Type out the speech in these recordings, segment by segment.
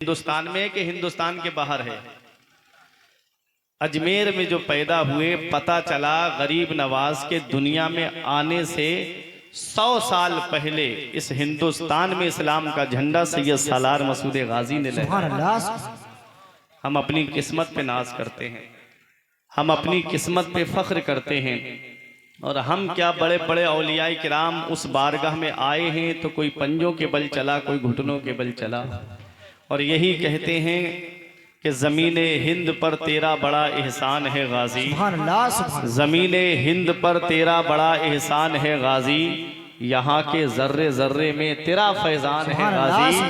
हिंदुस्तान में कि हिंदुस्तान के बाहर है। अजमेर में जो पैदा हुए, पता चला गरीब नवाज के दुनिया में आने से 100 साल पहले इस हिंदुस्तान में इस्लाम का झंडा सैयद सालार मसूद गाजी ने लहराया। हम अपनी किस्मत पे नाज करते हैं, हम अपनी किस्मत पे फख्र करते हैं। और हम क्या बड़े बड़े औलियाए किराम उस बारगाह में आए हैं तो कोई पंजों के बल चला, कोई घुटनों के बल चला। और यही कहते हैं कि ज़मीने हिंद पर तेरा बड़ा एहसान है गाजी, ज़मीने हिंद पर तेरा बड़ा एहसान है गाजी, यहाँ के ज़र्रे ज़र्रे में तेरा फैज़ान है गाजी।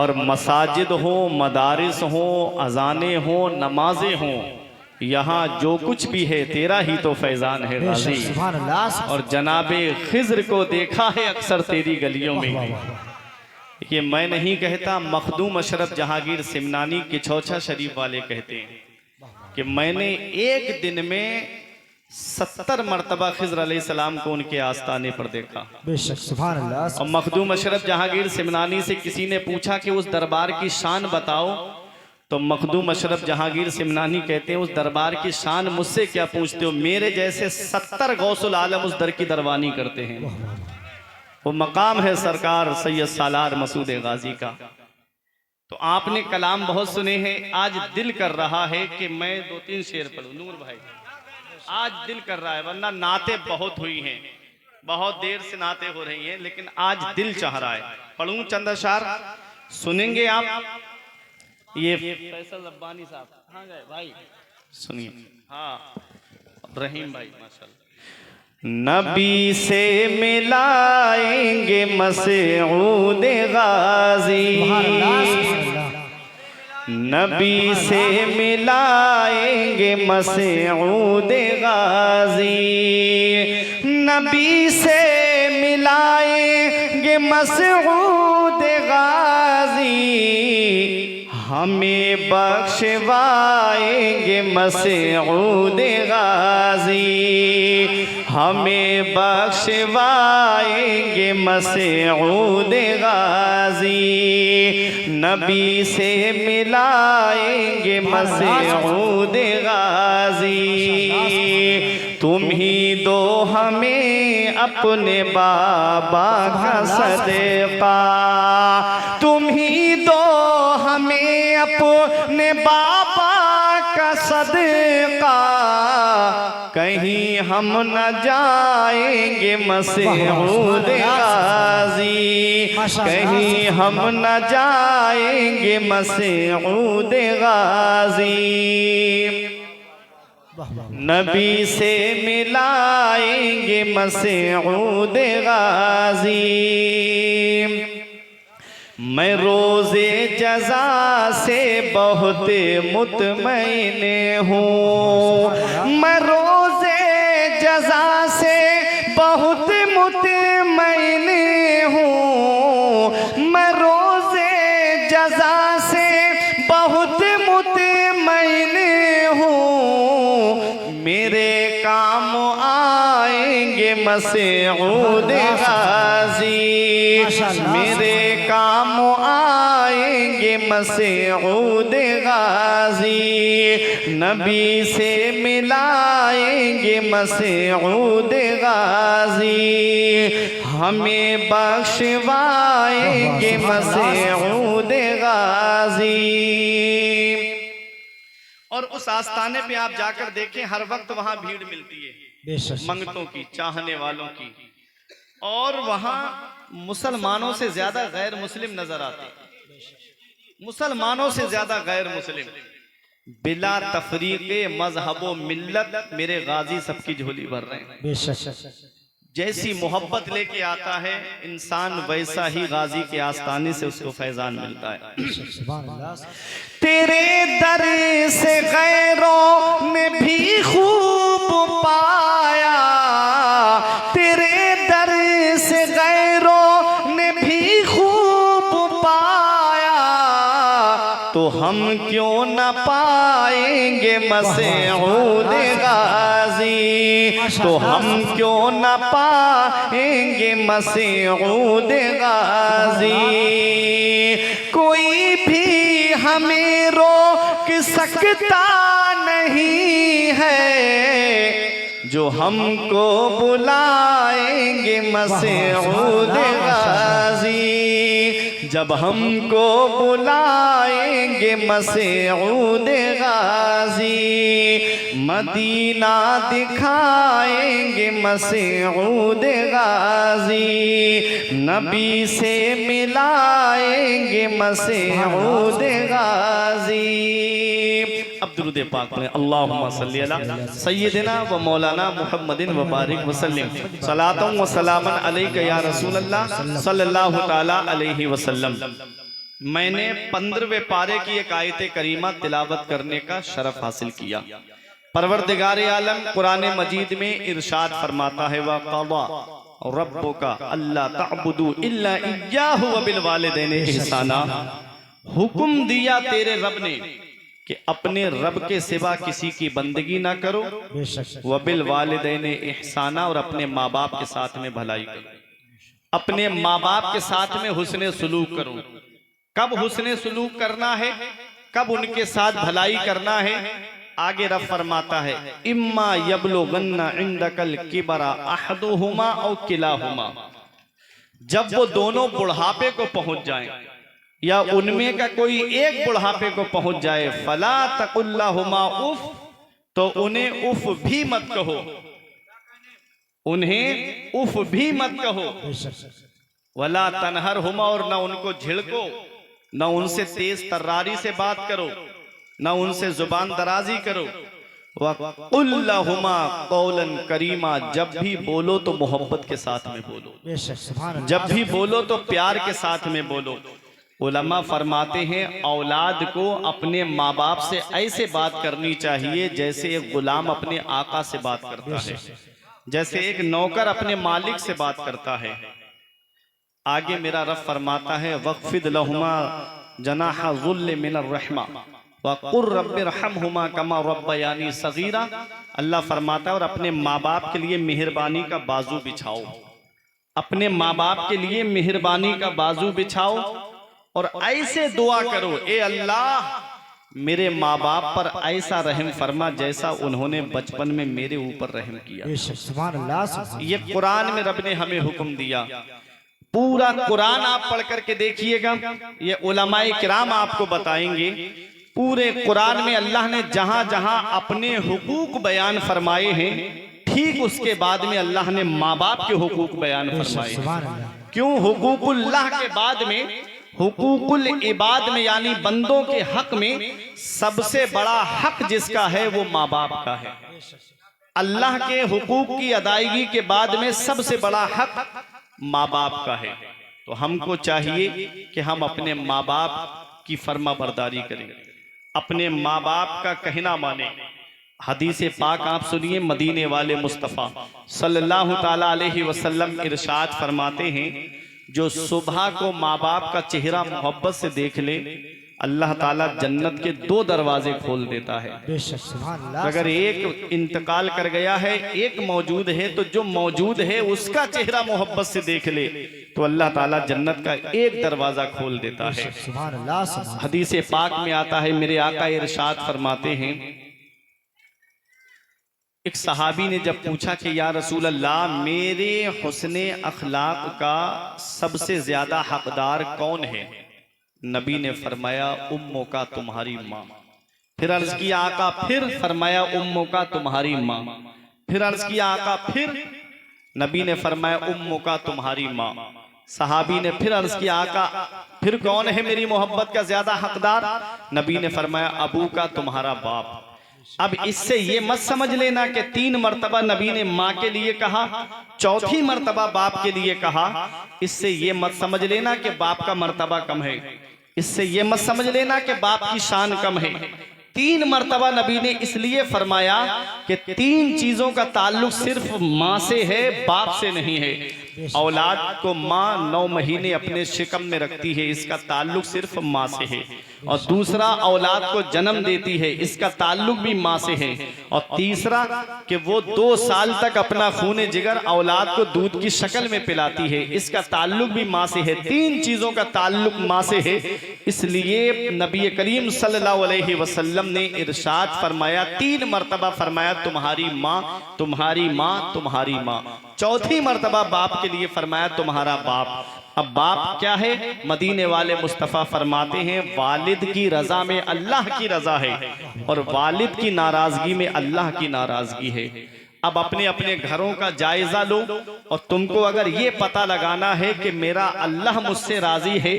और मसाजिद हो, मदारिस हो, अजाने हो, नमाजें हों, यहाँ जो कुछ भी है तेरा ही तो फैज़ान है गाजी। और जनाबे खिज़्र को देखा है अक्सर तेरी गलियों में। ये मैं नहीं कहता, मखदूम अशरफ जहांगीर सिमनानी के किछौछा शरीफ वाले कहते हैं कि मैंने एक दिन में 70 मरतबा खिज़्र अलैहिस्सलाम को उनके आस्ताने पर देखा। और मखदूम अशरफ जहांगीर सिमनानी से किसी ने पूछा कि उस दरबार की शान बताओ, तो मखदूम अशरफ जहांगीर सिमनानी कहते हैं उस दरबार की शान मुझसे क्या पूछते हो, मेरे जैसे 70 गौसुल आलम उस दर की दरबानी करते हैं। वो मकाम है सरकार सैयद सालार मसूद गाजी का। तो आपने कलाम बहुत सुने हैं, आज दिल कर रहा है कि मैं 2-3 शेर पढ़ूं। नूर भाई, आज दिल कर रहा है, वरना नाते बहुत हुई हैं, बहुत देर से नाते हो रही हैं, लेकिन आज दिल चाह रहा है पढ़ूं चंद अशार। सुनेंगे आप? ये फैसल रब्बानी साहब कहाँ गए भाई? सुनिए। हाँ, रहीम भाई माशाल्लाह। नबी से मिलाएंगे मसऊद गाजी, नबी से मिलाएंगे मसऊद गाजी, नबी से मिलाएंगे मसऊद गाजी, हमें बख्शवाएंगे मसऊद गाजी, हमें बख्शवाएंगे मसऊद गाजी, नबी से मिलाएंगे मसऊद गाजी। तुम ही दो हमें अपने बाबा का सदका, तुम ही दो हमें अपने बाबा का सदका, कहीं हम न जाएंगे मसऊद गाजी, कहीं हम न जाएंगे मसऊद गाजी, नबी से मिलाएंगे मसऊद गाजी। मैं रोज़े जज़ा से बहुत मुतमईन हूँ, मैं रोज़े जज़ा से बहुत मुतमईन हूँ, मैं रोज़े जज़ा से बहुत मुतमईन हूँ, मेरे काम आएंगे मसऊद गाजी, मेरे काम आएंगे मसऊद गाजी, नबी से मिलाएंगे मसऊद गाजी, हमें बख्शवाएंगे मसऊद गाजी। और उस आस्थाने पे आप जाकर देखें, हर वक्त वहां भीड़ मिलती है मंगतों की, चाहने वालों की। और वहां मुसलमानों से ज्यादा गैर मुस्लिम नजर आते हैं, मुसलमानों से ज्यादा गैर मुस्लिम। बिला तफरीक़े मजहबो मिल्लत मेरे गाजी सबकी झोली भर रहे हैं। जैसी मोहब्बत लेके आता है इंसान, वैसा ही गाजी के आस्थाने से उसको फैजान मिलता है। तेरे दर से गैरों ने भी खूब पाया, तेरे दर से गैरों ने भी खूब पाया, तो हम क्यों न पाएंगे मसऊद गाजी, तो हम क्यों न पाएंगे मसऊद गाजी। कोई भी हमें रोक सकता नहीं है, जो हमको बुलाएंगे मसऊद गाजी, जब हमको बुलाएंगे मसऊद गाजी, मदीना दिखाएंगे मसऊद गाजी, नबी से मिलाएंगे मसऊद गाजी। अब दुरूद पाक पढ़ें। अल्लाहुम्मा सल्ली अला सय्यिदिना व मौलाना मुहम्मदिन व बारिक वसल्लम सलातन व सलामन अलैका या रसूल अल्लाह सल्लल्लाहु ताला अलैहि वसल्लम। मैंने 15वें पारे की एक आयत करीमा तिलावत करने का शरफ हासिल किया। परवरदिगार आलम कुरान मजीद में इरशाद फरमाता है, व क़ज़ा रब्बुका अल्ला तअबुदू इल्ला इय्याहु व बिल वालिदैनि इहसाना। हुक्म दिया तेरे रब ने कि अपने रब के सिवा किसी की बंदगी ना करो, व बिल वालिदैनि इहसाना, और अपने माँ बाप के साथ में भलाई करो, अपने माँ बाप के साथ में हुस्ने सुलूक करो। कब हुस्ने सुलूक करना है, कब उनके साथ भलाई करना है? आगे रब फरमाता है, इम्मा यबलुगन्ना इंदकल किबरा अहदुहुमा औ किलाहुमा, जब वो दोनों बुढ़ापे को पहुंच जाएं या उनमें का कोई एक बुढ़ापे को पहुंच जाए, फला तकुल्लाहुमा उफ, तो उन्हें उफ भी मत कहो, उन्हें उफ भी मत कहो। वला तनहरहुमा, और न उनको झिड़को, न उनसे तेज तर्रारी से बात करो, न उनसे जुबान दराजी करो। वक़ुल लहुमा क़ौलन करीमा, जब भी बोलो तो मोहब्बत के साथ में बोलो, जब भी बोलो तो प्यार के साथ में बोलो। उलमा फरमाते हैं, औलाद को अपने माँ बाप से ऐसे बात करनी चाहिए जैसे एक गुलाम अपने आका से बात करता है, जैसे एक नौकर अपने मालिक से बात करता है। आगे मेरा रब फरमाता है, वक़्फ़िद लहुमा जनाहा ज़ुल्ल मिनर रहमा वक़ुर रब्बिरहमहुमा कमा रब्बयानी सगीरा। अल्लाह फरमाता है, और अपने माँ बाप के लिए मेहरबानी का बाजू बिछाओ, अपने माँ बाप के लिए मेहरबानी का बाजू बिछाओ, और ऐसे दुआ करो, ए अल्लाह मेरे माँ बाप पर ऐसा रहम फरमा जैसा उन्होंने बचपन में मेरे ऊपर रहम किया। ये कुरान में रब ने हमें हुक्म दिया। पूरा कुरान आप पढ़ करके देखिएगा, ये उलमाए किराम आपको बताएंगे। पूरे कुरान में अल्लाह ने जहां जहां अपने हुकूक बयान फरमाए हैं, ठीक उसके बाद में अल्लाह ने माँ बाप के हुकूक बयान फरमाए। क्यों? हुकूकुल्लाह के बाद में हुकूकुल इबाद में, यानी बंदों के हक में सबसे बड़ा हक जिसका है वो माँ बाप का है। अल्लाह के हुकूक की अदायगी के बाद में सबसे बड़ा हक माँ बाप का है। तो हमको चाहिए कि हम अपने माँ बाप की फर्मा बरदारी करें, अपने माँ बाप का कहना माने। हदीस पाक आप सुनिए, मदीने वाले मुस्तफ़ा सल्लल्लाहु ताला अलैहि वसल्लम इरशाद फरमाते हैं, जो सुबह को माँ बाप का चेहरा मोहब्बत से देख ले, अल्लाह ताला जन्नत के 2 दरवाजे खोल देता है। अगर एक इंतकाल कर गया है, एक मौजूद है, तो जो मौजूद है उसका चेहरा मोहब्बत से देख ले तो अल्लाह ताला जन्नत का एक दरवाजा खोल देता है। हदीस पाक में आता है, मेरे आका इरशाद फरमाते हैं, एक सहाबी ने जब पूछा कि या रसूल अल्लाह, मेरे हुस्ने अखलाक का सबसे ज्यादा हकदार कौन है? नबी ने फरमाया, उम्मों का तुम्हारी माँ। फिर अर्ज किया आका, फिर फरमाया उम्मों का तुम्हारी माँ। फिर अर्ज किया आका, फिर नबी ने फरमाया उम्मों का तुम्हारी माँ। सहाबी ने फिर अर्ज किया आका, फिर कौन है मेरी मोहब्बत का ज्यादा हकदार? नबी ने फरमाया अबू का तुम्हारा बाप। अब इससे ये मत समझ लेना कि 3 मर्तबा नबी ने माँ के लिए कहा, 4थी मर्तबा बाप के लिए कहा। इससे ये मत समझ लेना कि बाप का मर्तबा कम है, इससे ये मत समझ लेना कि बाप की शान कम है। 3 मर्तबा नबी ने इसलिए फरमाया कि 3 चीजों का ताल्लुक सिर्फ माँ से है, बाप से नहीं है। औलाद को माँ 9 महीने अपने शिकम में रखती है, इसका ताल्लुक सिर्फ माँ से है। और दूसरा औलाद को जन्म देती है, इसका ताल्लुक भी माँ से है, और तीसरा कि वो 2 साल तक अपना खून जिगर औलाद को दूध की शक्ल में पिलाती है, इसका ताल्लुक भी माँ से है। 3 चीजों का ताल्लुक माँ से है। इसलिए नबी करीम सल्लल्लाहु अलैहि वसल्लम ने इरशाद फरमाया, 3 मरतबा फरमाया, तुम्हारी माँ, तुम्हारी माँ, तुम्हारी माँ। चौथी मरतबा बाप के लिए फरमाया, तुम्हारा बाप। अब बाप क्या है? मदीने वाले मुस्तफ़ा फरमाते हैं, वालिद की रजा में अल्लाह की रजा है और वालिद की नाराजगी में अल्लाह की नाराजगी है। अब अपने अपने घरों का जायजा लो, और तुमको अगर ये पता लगाना है कि मेरा अल्लाह मुझसे राजी है,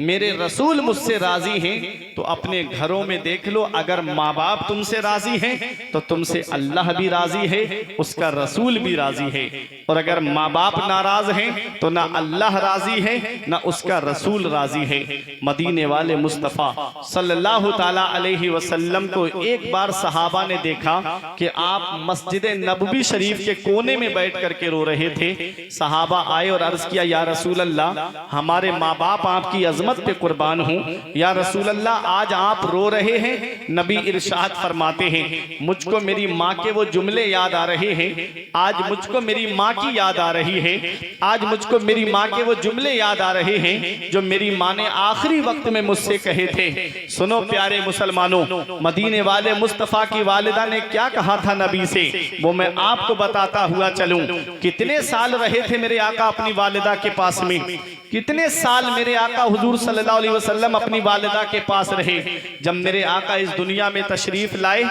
मेरे रसूल मुझसे राजी हैं, तो अपने घरों में देख लो, अगर माँ बाप तुमसे राजी हैं तो तुमसे अल्लाह भी राजी है, उसका रसूल भी राजी है। और अगर माँ बाप नाराज हैं तो ना अल्लाह राजी है ना उसका रसूल राजी है। मदीने वाले मुस्तफ़ा सल्लल्लाहु ताला अलैहि वसल्लम को एक बार सहाबा ने देखा कि आप मस्जिद नबवी शरीफ के कोने में बैठ करके रो रहे थे। सहाबा आए और अर्ज किया, या रसूल अल्लाह, हमारे माँ बाप आपकी अजमत पे कुर्बान हूँ, या रसूल अल्लाह आज आप रो रहे हैं। नबी इरशाद फरमाते हैं, मुझको मेरी माँ के वो जुमले याद आ रहे हैं, आज मुझको मेरी माँ की याद आ रही है, आज मुझको मेरी माँ के वो जुमले याद आ रहे हैं जो मेरी माँ ने आखिरी वक्त में मुझसे कहे थे। सुनो प्यारे मुसलमानों, मदीने वाले मुस्तफ़ा की वालिदा ने क्या कहा था नबी से, वो मैं आपको बताता हुआ चलूं। कितने साल रहे थे मेरे आका अपनी वालिदा के पास में, कितने साल मेरे आका हुजूर सल्लल्लाहु अलैहि वसल्लम अपनी वालिदा के पास रहे। जब मेरे आका इस दुनिया में तशरीफ लाए,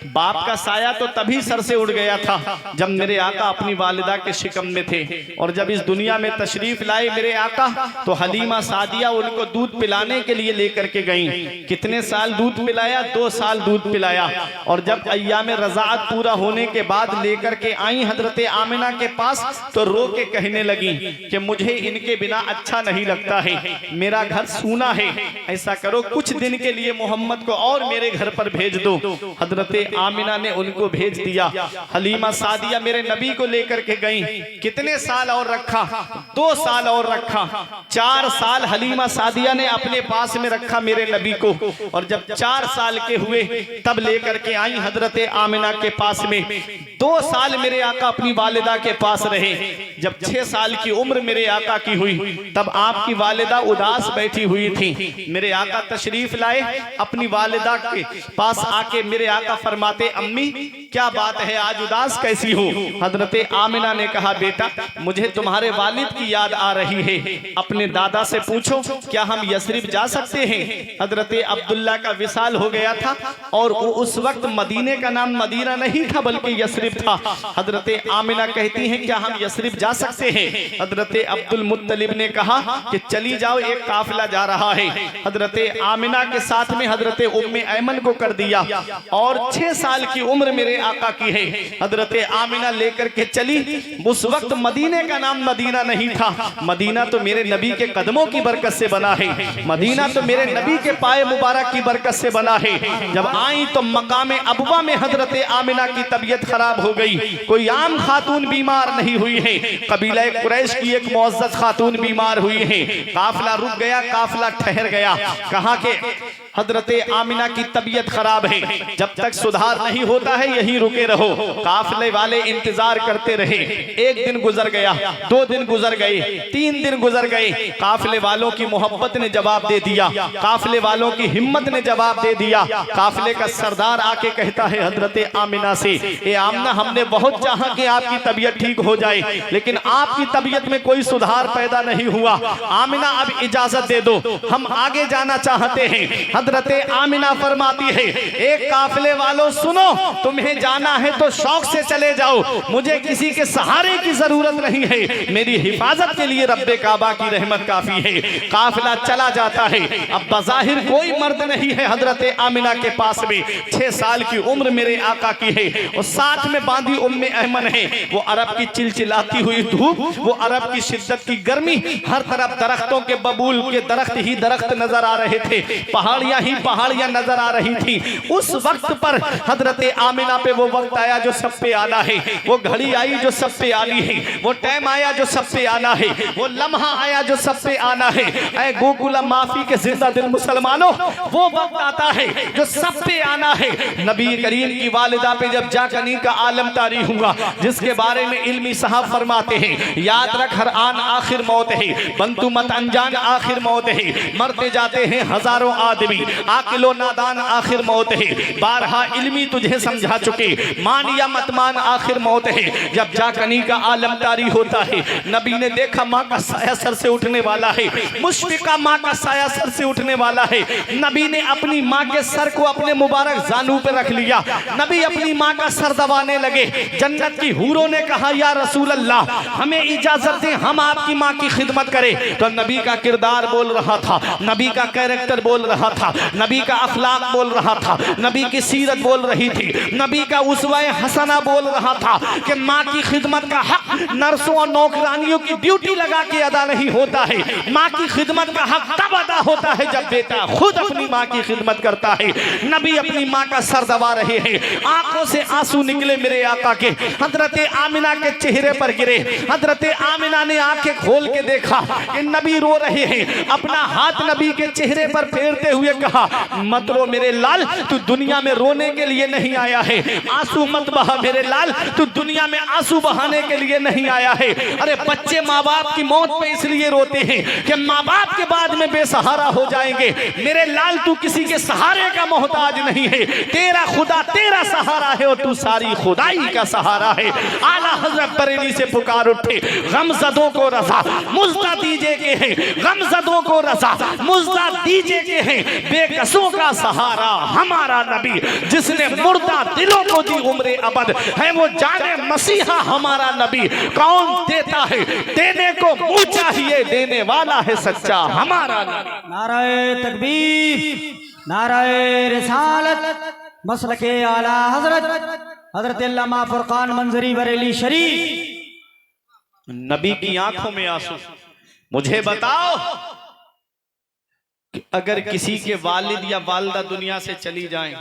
बाप का साया तो तभी सर से उड़ गया था जब मेरे आका अपनी वालिदा के शिकम में थे, और जब इस दुनिया में तशरीफ लाए मेरे आका तो हलीमा सादिया उनको दूध पिलाने के लिए लेकर के गई। कितने साल दूध पिलाया? 2 साल दूध पिलाया। और जब अय्याम रज़ाअत पूरा होने के बाद लेकर के आई हजरत आमिना के पास, तो रो के कहने लगी कि मुझे इनके बिना अच्छा नहीं लगता है, मेरा घर सूना है, ऐसा करो कुछ दिन के लिए मोहम्मद को और मेरे घर पर भेज दो। हजरत आमिना ने उनको भेज दिया। हलीमा सादिया मेरे नबी को लेकर के गई। कितने साल और रखा? 2 साल और रखा। 4 साल हलीमा सादिया ने अपने पास में रखा मेरे नबी को, और जब 4 साल के हुए तब लेकर के आई हजरत आमिना के पास में। 2 साल मेरे आका अपनी वालिदा के पास रहे। जब 6 साल की उम्र मेरे आका की हुई तब आपकी वालिदा उदास बैठी हुई थी। मेरे आका तशरीफ लाए, अपनी वालिदा के पास आके मेरे आका फरमाते, अम्मी क्या बात है, आज उदास कैसी हो? हजरत आमिना ने कहा, बेटा मुझे तुम्हारे वालिद की याद आ रही है, अपने दादा से पूछो क्या हम यसरिब जा सकते हैं। हजरत अब्दुल्ला का विसाल हो गया था और उस वक्त मदीने का नाम मदीना नहीं था बल्कि यसरिब था। हजरत आमिना कहती हैं क्या हम यसरिब जा सकते हैं? हजरत अब्दुल मुत्तलिब ने कहा कि चली जाओ, एक काफिला जा रहा है। हजरत आमिना के साथ में हजरत उम्मे ऐमन को कर दिया, और 6 साल की उम्र मेरे आका की है। हजरत आमिना लेकर के चली। उस वक्त मदीने का नाम मदीना नहीं था, मदीना तो मेरे नबी के कदमों की बरकत से बना है, मदीना तो मेरे नबी के पाए मुबारक की बरकत से बना है। जब आई तो मकाम अबवा में हजरत आमिना की तबीयत खराब हो गई। कोई आम खातून बीमार नहीं हुई है, कबीला कुरैश की एक मुअज़्ज़ज़ खातून बीमार हुई है। काफिला रुक गया, काफिला ठहर गया। कहा कि हजरत आमिना की तबीयत खराब है, जब तक सुधार नहीं होता है यहीं रुके रहो। काफिले वाले इंतजार करते रहे। 1 दिन गुजर गया, 2 दिन गुजर गए, 3 दिन गुजर गए। काफिले वालों की मोहब्बत ने जवाब दे दिया, काफिले वालों की हिम्मत ने जवाब दे दिया। काफिले का सरदार आके कहता है हजरत आमिना से, ए आमिना हमने बहुत चाहा कि आपकी तबीयत ठीक हो जाए, लेकिन आपकी तबीयत में कोई सुधार पैदा नहीं हुआ। आमिना अब इजाजत दे दो, हम आगे जाना चाहते हैं। हजरत आमिना फरमाती है, एक काफिले वालों सुनो, तुम्हें जाना है तो शौक से चले जाओ, मुझे किसी के सहारे की जरूरत नहीं है, मेरी हिफाजत के लिए रब्बे काबा की रहमत काफी है। काफिला चला जाता है। अब बज़ाहिर कोई मर्द नहीं है हजरत आमिना के पास में। 6 साल की उम्र मेरे आका की है, और साथ में बांधी उम्मे ऐमन है। वो अरब की चिलचिलाती हुई धूप, वो अरब की शिद्दत की गर्मी, हर तरफ दरख्तों के बबूल के दरख्त ही दरख्त नजर आ रहे थे, पहाड़ियां पहाड़ियां ही पहाड़ियां नजर आ रही थी। उस वक्त पर हजरत आमिना पे वो वक्त आया जो सब पे आना है, वो घड़ी आई जो सब पे आनी है, वो टाइम आया जो सब पे आना है, वो लम्हा आया जो सब पे आना है। ऐ गोकुला माफी के जिंदा दिल मुसलमानों, वो वक्त आता है जो सब पे आना है। नबी करीम की वालिदा पे जब जाकनी का आलम तारी हुआ, जिसके बारे में इल्मी साहब फरमाते हैं, याद रख हर आन आखिर मौत है, बंतु मत अनजान आखिर मौत है, मरते जाते हैं हजारों आदमी, आकिलो नादान आखिर मौत है, बारहा इल्मी तुझे समझा चुके, मान या मत मान आखिर मौत है। जब जाकनी का आलम तारी होता है, नबी ने देखा माँ का साया सर से उठने वाला है, मुशफिका माँ का साया सर से उठने वाला है। नबी ने अपनी माँ के सर को अपने मुबारक जानू पे रख लिया, नबी अपनी माँ का सर दबाने लगे। जन्नत की हूरों ने कहा या रसूल अल्लाह, हमें इजाजत दें, हम आपकी माँ की खिदमत करें। तो नबी का किरदार बोल रहा था, नबी का कैरेक्टर बोल रहा था, नबी का अखलाक बोल रहा था, नबी की सीरत बोल रही थी, नबी का उसवाए हसना बोल रहा था कि माँ की खिदमत का हक नर्सों और नौकरानियों की ड्यूटी लगा के अदा नहीं होता है। माँ की खिदमत का हक तब अदा होता है जब बेटा खुद अपनी माँ की खिदमत करता है। नबी अपनी माँ का सर दबा रहे हैं, आंखों से आंसू निकले मेरे आका के, हजरत आमिना के चेहरे पर गिरे। हजरत आमिना ने आंखें खोल के देखा कि नबी रो रहे हैं, अपना हाथ नबी के चेहरे पर फेरते हुए कहा, मत रो मेरे लाल, तू दुनिया में रोने के लिए नहीं आया है, आंसू मत बहा मेरे लाल, तू दुनिया में आंसू बहाने के लिए नहीं आया है। अरे बच्चे माँ बाप की मौत पे इसलिए रोते हैं कि माँ बाप के बाद में बेसहारा हो जाएंगे। मेरे लाल तू किसी के सहारे का मोहताज नहीं है, तेरा खुदा तेरा सहारा है और तू सारी खुदाई का सहारा है। आला हजरत बरेली से पुकार उठे, गमज़दों को रज़ा मुज़्ज़ा दीजिए के हैं, गमज़दों को रज़ा मुज़्ज़ा दीजिए के हैं, बेकसों का सहारा हमारा नबी, जिसने मुर्दा दिलों को दी उम्र अबद है, वो जाने मसीहा हमारा नबी। कौन देता है, देने को मुँह चाहिए, देने वाला है सच्चा हमारा नबी। नाराए तकबीर, नाराए रिसालत, मसलके आला हजरत हजरत अल्लामा फुरकान मंजरी बरेली शरीफ। नबी की आंखों में आंसू। मुझे बताओ कि अगर किसी के वालिद या वालिदा दुनिया से चली जाएं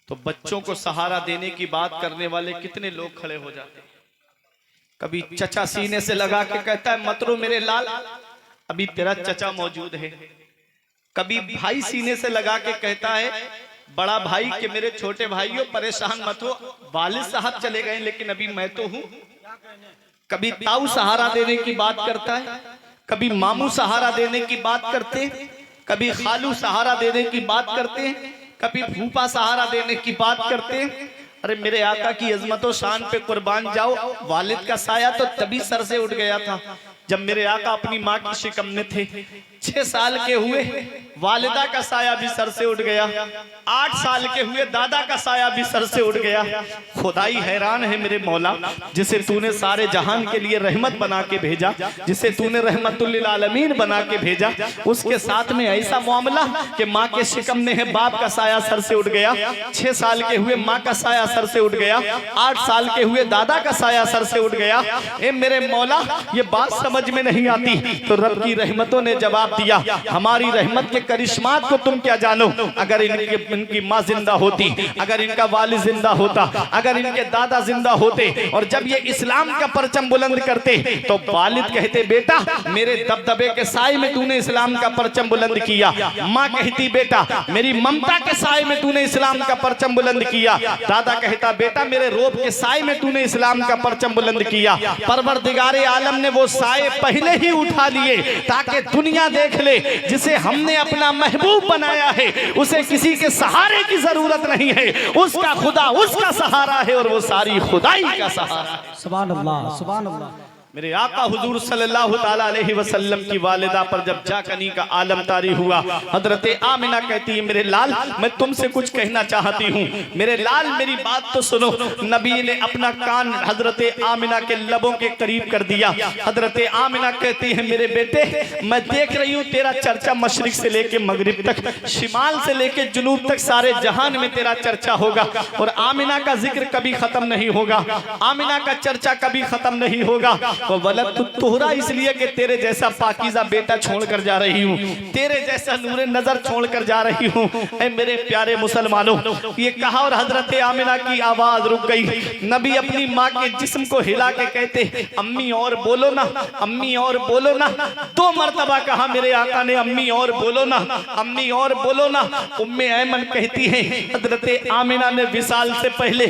तो बच्चों को सहारा देने की बात करने वाले कितने लोग खड़े हो जाते हैं। कभी चचा सीने से लगा के कहता है मत रो मेरे लाल, अभी तेरा चचा मौजूद है। कभी भाई सीने से लगा के कहता है बड़ा भाई के मेरे छोटे भाइयों परेशान मत हो, वालिद साहब चले गए लेकिन अभी मैं तो हूं। कभी ताऊ सहारा देने की बात करता है, कभी मामू सहारा देने की बात करते हैं, कभी खालू सहारा देने की बात करते हैं, कभी फूफा सहारा देने की बात करते हैं। अरे मेरे आका की अजमत शान पे कुर्बान जाओ, वालिद का साया तो तभी सर से उठ गया था जब मेरे आका अपनी माँ की शिकम में थे। 6 साल के हुए वालिदा का साया भी सर से उठ गया, 8 साल के हुए दादा का साया भी सर से उठ गया। खुदाई हैरान है मेरे मौला, जिसे तूने सारे जहान के लिए रहमत बना के भेजा, जिसे तूने रहमतुल लिल आलमीन बना के भेजा, उसके साथ में ऐसा मामला कि माँ के शिकम में है बाप का साया सर से उठ गया, 6 साल के हुए माँ का साया सर से उठ गया, 8 साल के हुए दादा का साया सर से उठ गया। ए मेरे मौला, ये बात समझ में नहीं आती तो रब की रहमतों ने जवाब दिया, हमारी रहमत के करिश्मात को तुम क्या जानो। अगर इनकी माँ जिंदा होती, अगर इनका वालिद जिंदा होता, अगर इनके दादा जिंदा होते और जब ये इस्लाम का परचम बुलंद करते तो वालिद कहते बेटा मेरे दबदबे के साए में तूने इस्लाम का परचम बुलंद किया। माँ कहती बेटा मेरी ममता के साए में तूने इस्लाम का परचम बुलंद किया। दादा कहता बेटा मेरे रोब के साए में तूने इस्लाम का परचम बुलंद किया। परवरदिगारे आलम ने वो साए पहले ही उठा लिए ताकि दुनिया देख ले, जिसे हमने अपना महबूब बनाया है उसे किसी के सहारे की जरूरत नहीं है, उसका खुदा उसका सहारा है और वो सारी खुदाई का सहारा है। सुभान अल्लाह, सुभान अल्लाह। मेरे आका हुजूर सल्लल्लाहु ताला अलैहि वसल्लम की वालिदा पर जब जाकनी का आलम तारी हुआ, हजरत आमिना कहती है मेरे लाल मैं तुमसे कुछ कहना चाहती हूँ, मेरे लाल मेरी बात तो सुनो। नबी ने अपना कान हजरत आमिना के लबों के करीब कर दिया। हजरत आमिना कहती है मेरे बेटे मैं देख रही हूँ तेरा चर्चा मशरिक से लेके मगरिब तक, शिमाल से लेके जुनूब तक सारे जहान में तेरा चर्चा होगा और आमिना का जिक्र कभी खत्म नहीं होगा, आमिना का चर्चा कभी खत्म नहीं होगा। वो वलद तो तोहरा इसलिए कि तेरे जैसा पाकीज़ा बेटा छोड़कर जा रही हूँ, तेरे जैसा नूरे नजर छोड़कर जा रही हूँ। ऐ मेरे प्यारे मुसलमानों, ये कहा और हजरत आमिना की आवाज रुक गई। नबी अपनी माँ के जिस्म को हिला के कहते, अम्मी और बोलो ना, अम्मी और बोलो ना। 2 मरतबा कहा मेरे आका ने, अम्मी और बोलो ना, अम्मी और बोलो ना। उम्मे ऐमन कहती है हजरत आमिना ने विसाल से पहले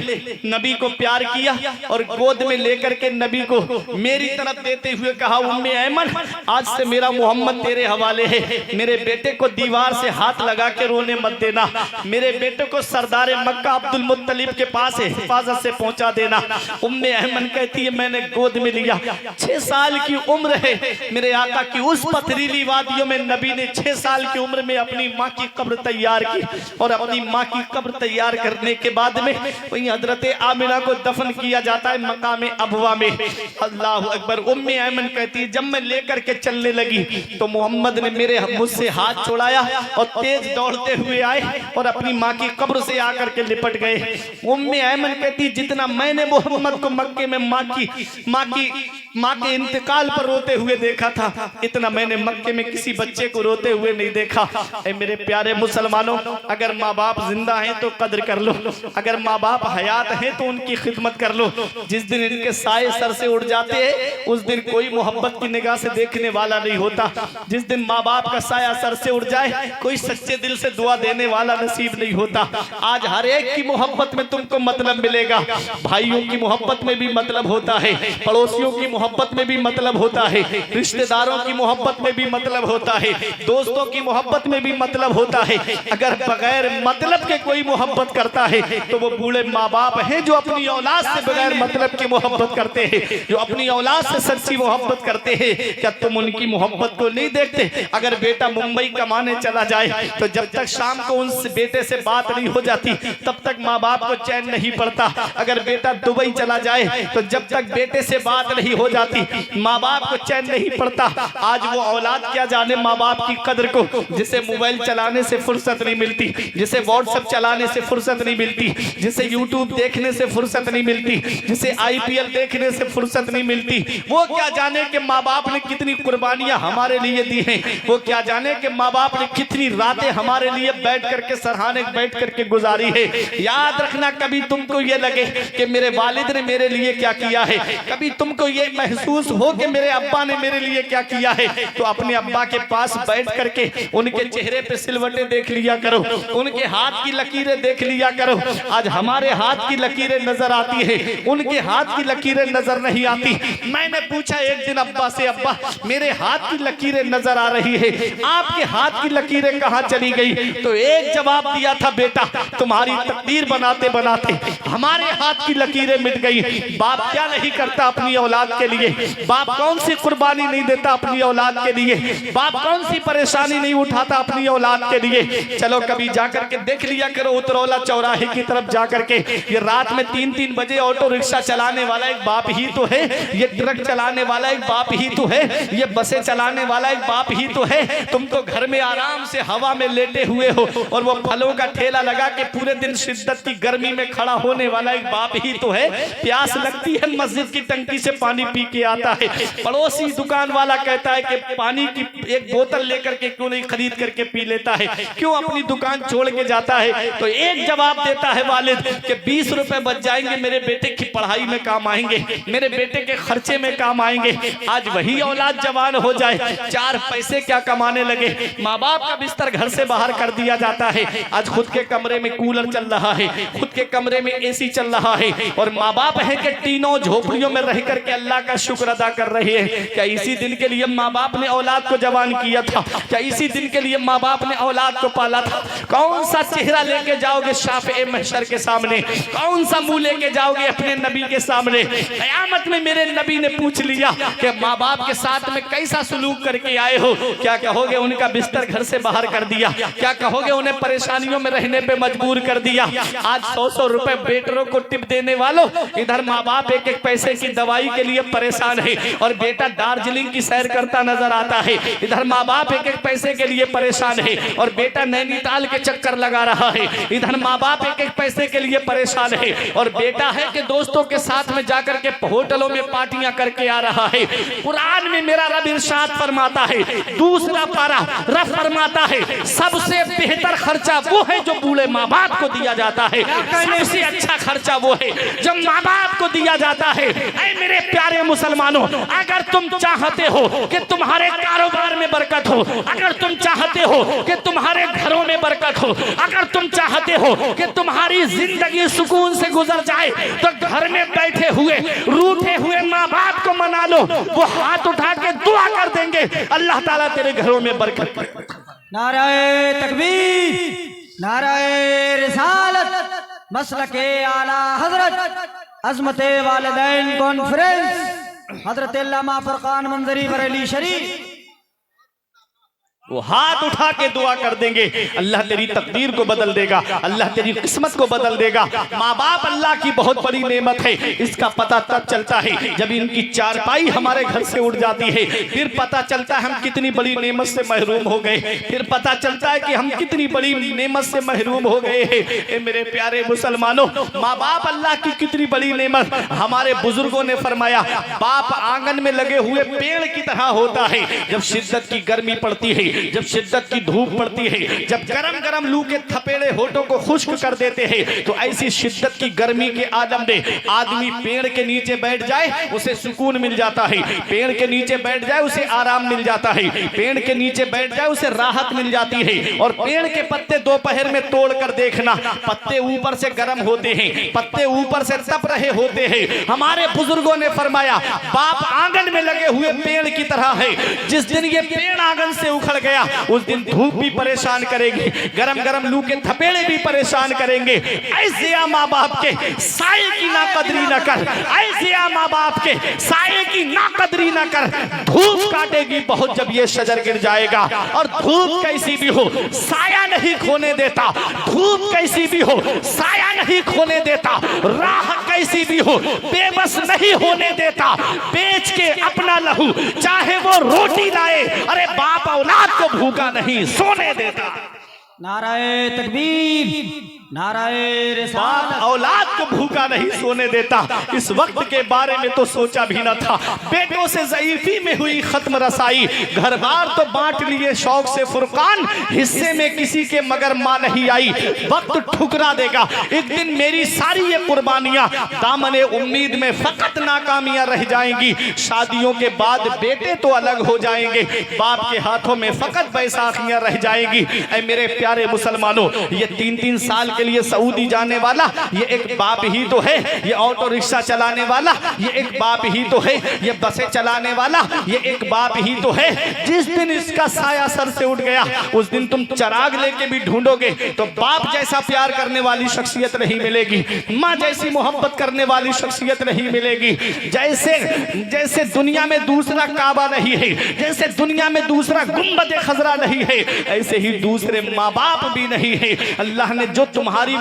नबी को प्यार किया और गोद में लेकर के नबी को मेरी तरफ देते हुए कहा, उम्मे ऐमन आज से मेरा मोहम्मद तेरे हवाले है, मेरे बेटे को दीवार से हाथ लगा के रोने मत देना, मेरे बेटे को सरदार मक्का अब्दुल मुत्तलिब के पास हिफाजत से पहुंचा देना। उम्मे ऐमन कहती है मैंने गोद में लिया, 6 साल की उम्र है मेरे आका की। उस पथरीली वादियों में नबी ने 6 साल की उम्र में अपनी माँ की कब्र तैयार की और अपनी माँ की कब्र तैयार करने के बाद में वहीं हजरत आमिना को दफन किया जाता है मकाम अबवा में। अल्लाह अकबर। उम्मे ऐमन कहती है जब मैं लेकर के चलने लगी तो मोहम्मद ने मेरे मुझसे हाथ छुड़ाया और तेज दौड़ते हुए आए और अपनी माँ की कब्र से आकर के लिपट गए। उम्मे ऐमन कहती जितना मैंने मोहम्मद को मक्के में माँ के इंतकाल पर रोते हुए देखा था, इतना मैंने मक्के में किसी बच्चे को रोते हुए नहीं देखा। ऐ मेरे प्यारे मुसलमानों, अगर माँ बाप जिंदा हैं तो कद्र कर लो, अगर माँ बाप हयात हैं तो उनकी खिदमत कर लो। जिस दिन इनके साए सर से उड़ जाते हैं उस दिन कोई मोहब्बत की निगाह से देखने वाला नहीं होता। जिस दिन माँ बाप का साया सर से उड़ जाए कोई सच्चे दिल से दुआ देने वाला नसीब नहीं होता। आज हर एक की मोहब्बत में तुमको मतलब मिलेगा, भाइयों की मोहब्बत में भी मतलब होता है, पड़ोसियों की मोहब्बत में भी मतलब होता है, रिश्तेदारों की मोहब्बत में भी मतलब होता है, दोस्तों की मोहब्बत में भी मतलब होता है। अगर बगैर मतलब के कोई मोहब्बत करता है तो वो बूढ़े माँ बाप हैं जो अपनी औलाद से बगैर मतलब की मोहब्बत करते हैं, जो अपनी औलाद से सच्ची मोहब्बत करते हैं। क्या तुम उनकी मोहब्बत को नहीं देखते? अगर बेटा मुंबई कमाने चला जाए तो जब तक शाम को उस बेटे से बात नहीं हो जाती तब तक माँ बाप को चैन नहीं पड़ता। अगर बेटा दुबई चला जाए तो जब तक बेटे से बात नहीं हो जाती माँ बाप को चैन नहीं पड़ता। आज वो औलाद क्या जाने माँ बाप की कदर को, जिसे मोबाइल चलाने से फुर्सत नहीं मिलती, जिसे व्हाट्सएप चलाने से फुर्सत नहीं मिलती, जिसे यूट्यूब देखने से फुर्सत नहीं मिलती, जिसे IPL देखने से फुर्सत नहीं मिलती, वो क्या जाने कि माँ बाप ने कितनी कुर्बानियां हमारे लिए दी हैं। वो क्या जाने कि माँ बाप ने कितनी रातें हमारे लिए बैठ करके सरहाने बैठ करके गुजारी है। याद रखना, कभी तुमको ये लगे कि मेरे वालिद ने मेरे लिए क्या किया है, कभी तुमको ये महसूस हो कि मेरे अब्बा ने मेरे लिए क्या किया है, तो अपने अब्बा के पास बैठ करके उनके चेहरे पे सिलवटें देख लिया करो, उनके हाथ की लकीरें देख लिया करो। आज हमारे हाथ की लकीरें नजर आती है, उनके हाथ की लकीरें नजर नहीं आती। मैंने पूछा एक दिन अब्बा से, अब्बा मेरे हाथ की लकीरें नजर आ रही है, आपके हाथ की लकीरें कहां चली गई? तो एक जवाब दिया था, बेटा तुम्हारी तकदीर बनाते बनाते हमारे हाथ की लकीरें मिट गई। बाप क्या नहीं करता अपनी औलाद के लिए, बाप कौन सी कुर्बानी नहीं देता अपनी औलाद के लिए, बाप कौन सी परेशानी नहीं उठाता अपनी औलाद के लिए। चलो कभी जाकर के देख लिया करो उतरौला चौराहे की तरफ जाकर के, ये रात में 3-3 बजे ऑटो रिक्शा चलाने वाला एक बाप ही तो है, ये ट्रक चलाने वाला एक बाप ही तो है, ये बसें चलाने वाला एक बाप ही तो है। तुम तो घर में आराम से हवा में लेटे हुए हो और वो फलों का ठेला लगा के पूरे दिन शिद्दत की गर्मी में खड़ा होने वाला एक बाप ही तो है। प्यास लगती है मस्जिद की टंकी से पानी पी के आता है, पड़ोसी दुकान वाला कहता है कि पानी की एक बोतल लेकर के क्यों नहीं खरीद करके पी लेता है, क्यों अपनी दुकान छोड़ के जाता है? तो एक जवाब देता है वालिद कि 20 रुपए बच जाएंगे, मेरे बेटे की पढ़ाई में काम आएंगे, मेरे बेटे के खर्चे में काम आएंगे। आज वही औलाद जवान हो जाए, 4 पैसे क्या कमाने लगे, माँ बाप का बिस्तर घर से बाहर कर दिया जाता है। आज खुद के कमरे में कूलर चल रहा है, खुद के कमरे में AC चल रहा है और माँ बाप है कि तीनों झोपड़ियों में रह करके अल्लाह का शुक्र अदा कर रहे हैं। क्या इसी दिन के लिए माँ बाप ने औलाद को जवान किया था? क्या इसी दिन के लिए माँ बाप ने औलाद को पाला था? कौन सा चेहरा लेके जाओगे शाफ़े महशर के सामने, कौन सा मुंह लेके जाओगे अपने नबी के सामने? क़यामत में मेरे नबी ने पूछ लिया कि माँ बाप के साथ में कैसा सलूक करके आए हो? क्या कहोगे उनका बिस्तर घर से बाहर कर दिया? क्या कहोगे उन्हें परेशानियों में रहने पे मजबूर कर दिया? आज 100-100 रुपए बेटरों को टिप देने वालों, इधर माँ बाप एक-एक पैसे की दवाई के लिए परेशान है और बेटा दार्जिलिंग की सैर करता नजर आता है। इधर माँ बाप एक एक पैसे के लिए परेशान है और बेटा नैनीताल के चक्कर लगा रहा है। इधर माँ बाप एक एक पैसे के लिए परेशान है और बेटा है कि दोस्तों के साथ में जाकर के होटलों में पार्टियां करके आ रहा है। कुरान में मेरा रब इरशाद फरमाता है, दूसरा पारा रब फरमाता है, सबसे बेहतर खर्चा वो है जो बूढ़े माँ बाप को दिया जाता है। सबसे अच्छा खर्चा वो है जो माँ बाप को दिया जाता है। ऐ मेरे प्यारे मुसलमानों, अगर तुम चाहते हो कि तुम्हारे कारोबार में बरकत हो, अगर तुम चाहते हो कि तुम्हारे घरों में बरकत हो, अगर तुम चाहते हो कि तुम्हारी जिंदगी सुकून से गुजर जाए, तो घर में बैठे हुए रूठे हुए माँ बाप को मना लो। वो हाथ उठा के दुआ कर देंगे, अल्लाह ताला तेरे घरों में बरकत। नाराए तकबीर, नाराए रिसालत, मसलके आला हजरत, अजमते वालिदैन कॉन्फ्रेंस, हजरत अल्लामा फुरकान मंजरी बरेली शरीफ। वो हाथ उठा के दुआ कर देंगे, अल्लाह तेरी तकदीर को बदल देगा, अल्लाह तेरी किस्मत को बदल देगा। माँ बाप अल्लाह की बहुत बड़ी नेमत है। इसका पता तब चलता है जब इनकी चारपाई हमारे घर से उड़ जाती है, फिर पता चलता है हम कितनी बड़ी नेमत से महरूम हो गए, फिर पता चलता है कि हम कितनी बड़ी नेमत से महरूम हो गए हैं। मेरे प्यारे मुसलमानों, माँ बाप अल्लाह की कितनी बड़ी नेमत। हमारे बुजुर्गों ने फरमाया, बाप आंगन में लगे हुए पेड़ की तरह होता है। जब शिद्दत की गर्मी पड़ती है, जब शिद्दत की धूप पड़ती है, जब गरम गरम लू के थपेड़े होठों को खुश्क कर देते हैं, तो ऐसी शिद्दत की गर्मी के आलम में आदमी पेड़ के नीचे बैठ जाए उसे सुकून मिल जाता है, पेड़ के नीचे बैठ जाए उसे आराम मिल जाता है, पेड़ के नीचे बैठ जाए उसे राहत मिल जाती है। और पेड़ के पत्ते दोपहर में तोड़ कर देखना, पत्ते ऊपर से गर्म होते हैं, पत्ते ऊपर से तप रहे होते हैं। हमारे बुजुर्गों ने फरमाया, बाप आंगन में लगे हुए पेड़ की तरह है। जिस दिन ये पेड़ आंगन से उखड़ गया, उस दिन धूप भी परेशान करेगी, गरम गरम लू के थपेड़े भी परेशान करेंगे। ऐसे आ माँ बाप के साये की नाकदरी न कर, ऐसे आ माँ बाप के साये की नाकदरी न कर। धूप काटेगी बहुत जब ये शजर गिर जाएगा, और धूप कैसी भी हो साया नहीं खोने देता, धूप कैसी भी हो साया नहीं खोने देता, राह कैसी भी हो बेबस नहीं होने देता। बेच के अपना लहू चाहे वो रोटी लाए, अरे बाप औलाद को भूखा नहीं सोने देता। नाराए तकबीर, नाराए रिसालत, औलाद को भूखा नहीं सोने देता। इस वक्त के बारे में तो सोचा भी न था। बेटों से ज़ईफी में हुई खत्म रसाई, घर बार तो बांट लिए शौक से फुरकान, हिस्से में किसी के मगर माँ नहीं आई। वक्त ठुकरा देगा एक दिन मेरी सारी ये कुर्बानियां, दामने उम्मीद में फकत नाकामियां रह जाएंगी। शादियों के बाद बेटे तो अलग हो जाएंगे, बाप के हाथों में फकत बैसाखियां रह जाएंगी। ऐ मेरे प्यारे मुसलमानों, ये 3-3 साल के लिए सऊदी जाने वाला ये एक बाप ही तो है, ये ऑटो रिक्शा चलाने वाला ये एक बाप ही तो है, ये बसें चलाने वाला ये एक बाप ही तो है। जिस दिन इसका साया सर से उठ गया, उस दिन तुम चराग लेके भी ढूंढोगे तो बाप जैसा प्यार करने वाली शख्सियत नहीं मिलेगी, माँ जैसी मोहब्बत करने वाली शख्सियत नहीं मिलेगी। जैसे जैसे दुनिया में दूसरा काबा नहीं है, जैसे दुनिया में दूसरा गुंबद खजरा नहीं है, ऐसे ही दूसरे माँ बाप भी नहीं है। अल्लाह ने जो तुम्हारी